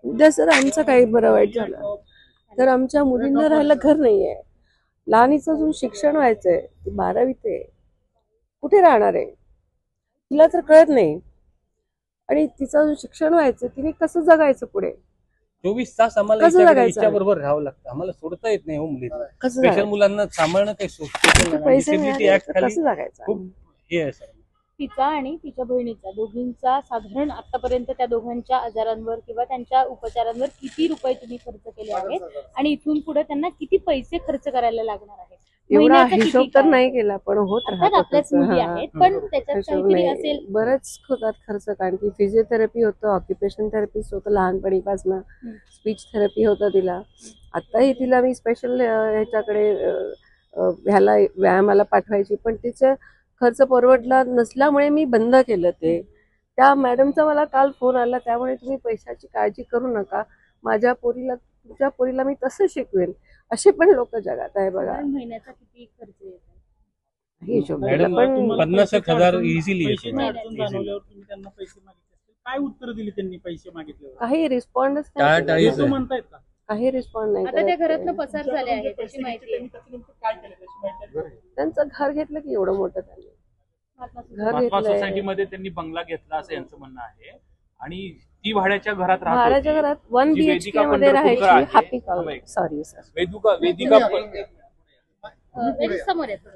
उद्या जर आमचं काही बरं वाईट झालं तर आमच्या मुलींना राहायला घर नाहीये, लहानीचं अजून शिक्षण व्हायचंय, ती 12वीत आहे, कुठे राहणार आहे तिला तर कळत नाही. आणि तिचं अजून शिक्षण व्हायचं, तिने कसं जगायचं पुढे? 24 तास आम्हाला बरोबर राहावं लागतं, आम्हाला सोडता येत नाही हो मुलीला. स्पेशल मुलांना सांभाळणं काही पैसे कसं जगायचं? खूप हे आहे सर. तिचा आणि तिच्या बहिणीचा दोघींचा साधारण आतापर्यंत त्या दोघांच्या आजारांवर किंवा त्यांच्या उपचारांवर किती रुपये तुम्ही खर्च केले आहेत आणि इथून पुढे त्यांना किती पैसे खर्च करायला लागणार आहेत? एवढा हिशोब तर नाही केला, पण होत आपल्याच मुली आहेत, पण त्याच्यात काहीतरी असेल. बरंच होतात खर्च, कारण की फिजिओथेरपी होतं, ऑक्युपेशन थेरपिस्ट होतं लहानपणीपासून, स्पीच थेरपी होतं तिला. आताही तिला मी स्पेशल ह्याच्याकडे ह्याला व्यायामाला पाठवायची, पण तिचं खर्च परवडला नसल्यामुळे मी बंद केलं ते. त्या मॅडमचा मला काल फोन आला, त्यामुळे तुम्ही पैशाची काळजी करू नका, माझ्या पोरीला तुमच्या पोरीला मी तसं शिकवेन. असे पण लोक जगात आहे बघा. महिन्याचा किती खर्च येतो? पण 50,000 इझिली. काय उत्तर दिली त्यांनी पैसे मागितल्यावर? काही रिस्पॉन्डच नाही, काही रिस्पॉन्ड नाही. आता त्या घरातनं पसार झाले आहे त्याची माहिती आहे. त्यांचं घर घेतलं की एवढं मोठं त्यांनी घर महात्मा घेतलंय. सोसायटीमध्ये त्यांनी बंगला घेतला असं यांचं म्हणणं आहे आणि ती भाड्याच्या घरात भाड्याच्या घरात 1 BHK मध्ये राहायची. हॅपी सॉरी सर, वेदिका समोर येतो.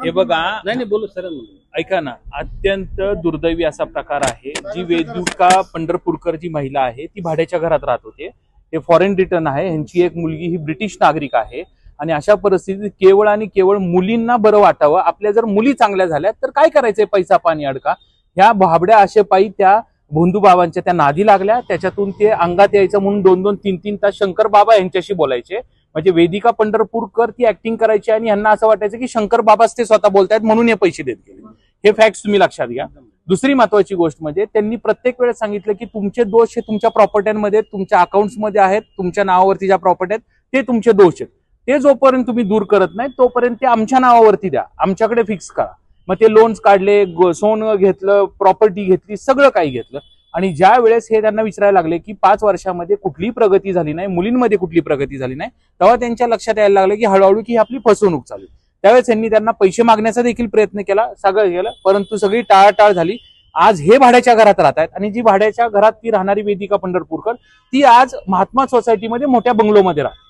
हे बघा, नाही बोलू सर, ऐका ना, अत्यंत दुर्दैवी असा प्रकार आहे. जी वेदिका पंढरपूरकर जी महिला आहे ती भाड्याच्या घरात राहत होते. हे फॉरेन रिटर्न आहे, यांची एक मुलगी ही ब्रिटिश नागरिक आहे. आणि अशा परिस्थितीत केवळ आणि केवळ मुलींना बरं वाटावं, आपल्या जर मुली चांगल्या झाल्या तर काय करायचंय, पैसा पाणी अडका, ह्या भाबड्या आशेपायी त्या भोंदू बाबांच्या त्या नादी लागल्या. त्याच्यातून ते अंगात यायचं म्हणून 2-2, 3-3 तास शंकर बाबा यांच्याशी बोलायचे. म्हणजे वेदिका पंढरपूरकर ती ऍक्टिंग करायची आणि यांना असं वाटायचं की शंकर बाबाच ते स्वतः बोलतायत म्हणून हे पैसे देत गेले. हे फॅक्ट तुम्ही लक्षात घ्या. दुसरी महत्वाची गोष्ट म्हणजे त्यांनी प्रत्येक वेळेस सांगितलं की तुमचे दोष हे तुमच्या प्रॉपर्ट्यांमध्ये, तुमच्या अकाउंट्समध्ये आहेत, तुमच्या नावावरती ज्या प्रॉपर्टी आहेत ते तुमचे दोष आहेत. ते जोपर्यंत तुम्ही दूर करत नाही तोपर्यंत ते आमच्या नावावरती द्या, आमच्याकडे फिक्स करा. मग ते लोन्स काढले, सोनं घेतलं, प्रॉपर्टी घेतली, सगळं काही घेतलं. आणि ज्या वेळेस हे त्यांना विचारायला लागले की 5 वर्षामध्ये कुठलीही प्रगती झाली नाही, मुलींमध्ये कुठली प्रगती झाली नाही, तेव्हा त्यांच्या लक्षात यायला लागलं की हळूहळू की आपली फसवणूक चालू. त्यावेळेस यांनी त्यांना पैसे मागण्याचा देखील प्रयत्न केला, सगळं केलं, परंतु सगळी टाळाटाळ झाली. आज हे भाड्याच्या घरात राहत आहेत आणि जी भाड्याच्या घरात ती राहणारी वेदिका पंढरपूरकर ती आज महात्मा सोसायटीमध्ये मोठ्या बंगलोमध्ये राहते.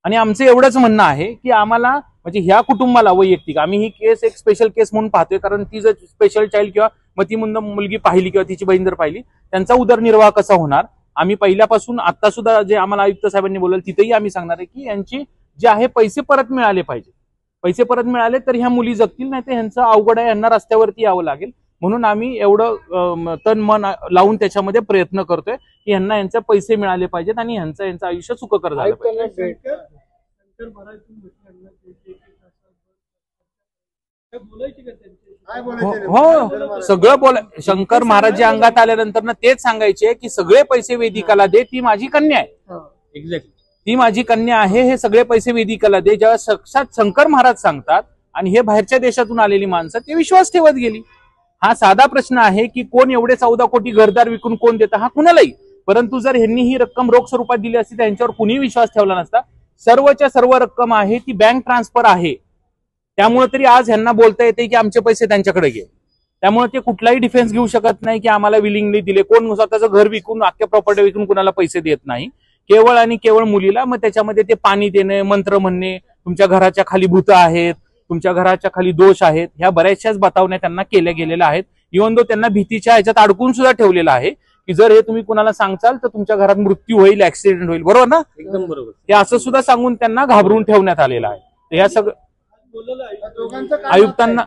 आणि आमचं एवढंच म्हणणं आहे की आम्हाला म्हणजे ह्या कुटुंबाला वैयक्तिक आम्ही ही केस एक स्पेशल केस म्हणून पाहतोय, कारण ती जर स्पेशल चाइल्ड किंवा मतिमंद मुलगी पाहिली किंवा तिची बहीण जर पाहिली, त्यांचा उदरनिर्वाह कसा होणार. आम्ही पहिल्यापासून आता सुद्धा जे आम्हाला आयुक्त साहेबांनी बोललं तिथेही आम्ही सांगणार आहे की यांची जे आहे पैसे परत मिळाले पाहिजे. पैसे परत मिळाले तर ह्या मुली जगतील, नाही तर ह्यांचं अवघड आहे, यांना रस्त्यावरती यावं लागेल. म्हणून आम्ही एवढं तन मन लावून त्याच्यामध्ये प्रयत्न करतोय की यांना यांचे पैसे मिळाले पाहिजेत आणि यांचं आयुष्य सुखकर झालं पाहिजे. हो, सगळं शंकर महाराज जे अंगात आल्यानंतर ना तेच सांगायचे की सगळे पैसे वेदिकाला दे, ती माझी कन्या आहे. एक्झॅक्टली, ती माझी कन्या आहे, हे सगळे पैसे वेदिकाला दे. जेव्हा साक्षात शंकर महाराज सांगतात आणि हे बाहेरच्या देशातून आलेली माणसं ते विश्वास ठेवत गेली. हा साधा प्रश्न आहे की कोण एवढे 14 कोटी घरदार विकून कोण देतं, हा कुणालाही. परंतु जर ह्यांनी ही रक्कम रोख स्वरूपात दिली असती तर यांच्यावर कुणीही विश्वास ठेवला नसता. सर्वच्या सर्व रक्कम आहे ती बँक ट्रान्सफर आहे, त्यामुळे तरी आज ह्यांना बोलता येते की आमचे पैसे त्यांच्याकडे घे. त्यामुळे ते कुठलाही डिफेन्स घेऊ शकत नाही की आम्हाला विलिंगली दिले. कोण स्वतःचं घर विकून, अख्ख्या प्रॉपर्टी विकून कुणाला पैसे देत नाही, केवळ आणि केवळ मुलीला. मग त्याच्यामध्ये ते पाणी देणे, मंत्र म्हणणे, तुमच्या घराच्या खाली भूत आहेत, तुमच्या घराच्या खाली दोष आहेत, ह्या बऱ्याचशाच बतावण्या त्यांना केल्या गेलेल्या आहेत. इव्हन दो त्यांना भीतीच्या ह्याच्यात अडकून सुद्धा ठेवलेलं आहे की जर हे तुम्ही कुणाला सांगचाल तर तुमच्या घरात मृत्यू होईल, ऍक्सिडेंट होईल. बरोबर ना? एकदम बरोबर. हे असं सुद्धा सांगून त्यांना घाबरून ठेवण्यात आलेलं आहे. ह्या सगळं आयुक्तांना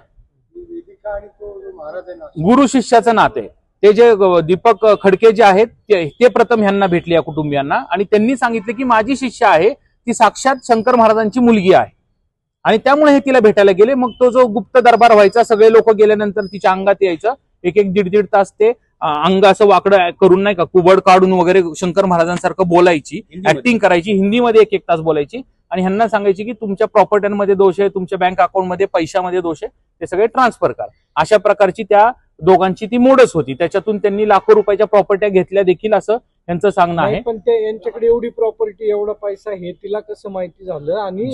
गुरु शिष्याचं नाते, ते जे दीपक खडके जे आहेत ते प्रथम ह्यांना भेटले या कुटुंबियांना आणि त्यांनी सांगितले की माझी शिष्य आहे ती साक्षात शंकर महाराजांची मुलगी आहे आणि त्यामुळे हे तिला भेटायला गेले. मग तो जो गुप्त दरबार व्हायचा, सगळे लोक गेल्यानंतर तिच्या अंगात यायचं, एक 1-1.5 तास ते अंग असं वाकडं करून, नाही का, कुबड काढून वगैरे शंकर महाराजांसारखं बोलायची, ऍक्टिंग करायची, हिंदीमध्ये 1-1 तास बोलायची आणि ह्यांना सांगायची की तुमच्या प्रॉपर्ट्यांमध्ये दोष आहे, तुमच्या बँक अकाउंटमध्ये पैशामध्ये दोष आहे, ते सगळे ट्रान्सफर करा. अशा प्रकारची त्या दोघांची ती मोडच होती. त्याच्यातून त्यांनी लाखो रुपयाच्या प्रॉपर्ट्या घेतल्या देखील असं यांचं सांगणं आहे. पण ते यांच्याकडे एवढी प्रॉपर्टी एवढा पैसा हे तिला कसं माहिती झालं? आणि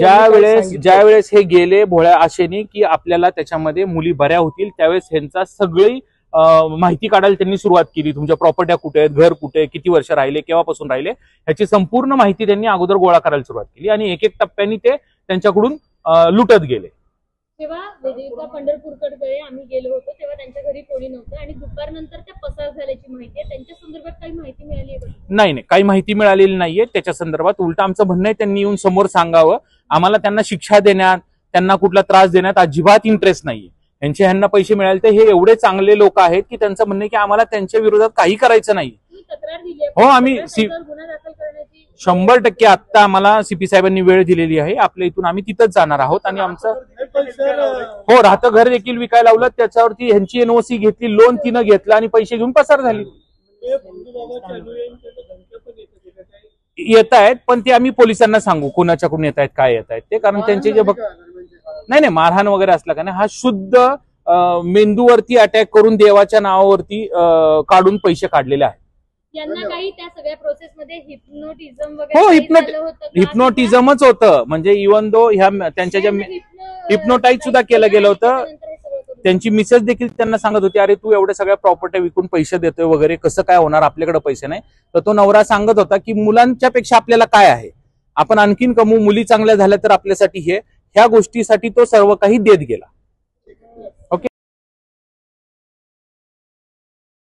ज्यावेळेस हे गेले भोळ्या आशेने की आपल्याला त्याच्यामध्ये मुली बऱ्या होतील, त्यावेळेस ह्यांचा सगळी माहिती काढायला त्यांनी सुरुवात केली. तुमच्या प्रॉपर्ट्या कुठे आहेत, घर कुठे आहे, किती वर्ष राहिले, केव्हापासून राहिले, ह्याची संपूर्ण माहिती त्यांनी अगोदर गोळा करायला सुरुवात केली आणि एक एक टप्प्याने ते त्यांच्याकडून लुटत गेले. तेव्हा वेदिका पंढरपूरकडे आम्ही गेलो होतो तेव्हा त्यांच्या घरी कोणी नव्हतं आणि दुपारनंतर त्या पसार झाल्याची माहिती आहे. त्यांच्या संदर्भात काही माहिती मिळाली आहे? नाही, काही माहिती मिळालेली नाहीये त्याच्या संदर्भात. उलट आमचं म्हणणं आहे त्यांनी येऊन समोर सांगावं. आम्हाला त्यांना शिक्षा देण्यात, त्यांना कुठला त्रास देण्यात अजिबात इंटरेस्ट नाहीये. ह्यांना पैसे मिळाले तर हे एवढे चांगले लोक आहेत की त्यांचं म्हणणं आहे की आम्हाला त्यांच्या विरोधात काही करायचं नाही. तक्रार दिली हो, आम्ही गुन्हा दाखल करण्याची 100% आता आम्हाला सीपी साहेबांनी वेळ दिलेली आहे. आपल्या इथून आम्ही तिथंच जाणार आहोत आणि आमचं हो राहतं घर देखील विकायला लावलं. त्याच्यावरती ह्यांची एनओसी घेतली, लोन तिनं घेतलं आणि पैसे घेऊन पसार झाली. येत आहेत पण ते आम्ही पोलिसांना सांगू कोणाच्याकडून येत आहेत, काय येत आहेत ते. कारण त्यांचे जे नाही मारहाण वगैरे असला का नाही, हा शुद्ध मेंदूवरती अटॅक करून देवाच्या नावावरती काढून पैसे काढलेले आहेत. यांना काही त्या सगळ्या प्रोसेस मध्ये हिप्नोटिझम हो, वगैरे हिप्नोटिझमच होतं. म्हणजे इव्हन दो ह्या त्यांच्या ज्या हिप्नोटाईज सुद्धा केलं गेलं होतं. त्यांची मिसेस देखील त्यांना सांगत होती, अरे तू एवढ्या सगळ्या प्रॉपर्टी विकून पैसे देतोय वगैरे, कसं काय होणार, आपल्याकडे पैसे नाही. तर तो नवरा सांगत होता की मुलांच्या पेक्षा आपल्याला काय आहे, आपण आणखीन कमवू, मुली चांगल्या झाल्या तर आपल्यासाठी ह्या गोष्टीसाठी तो सर्व काही देत गेला.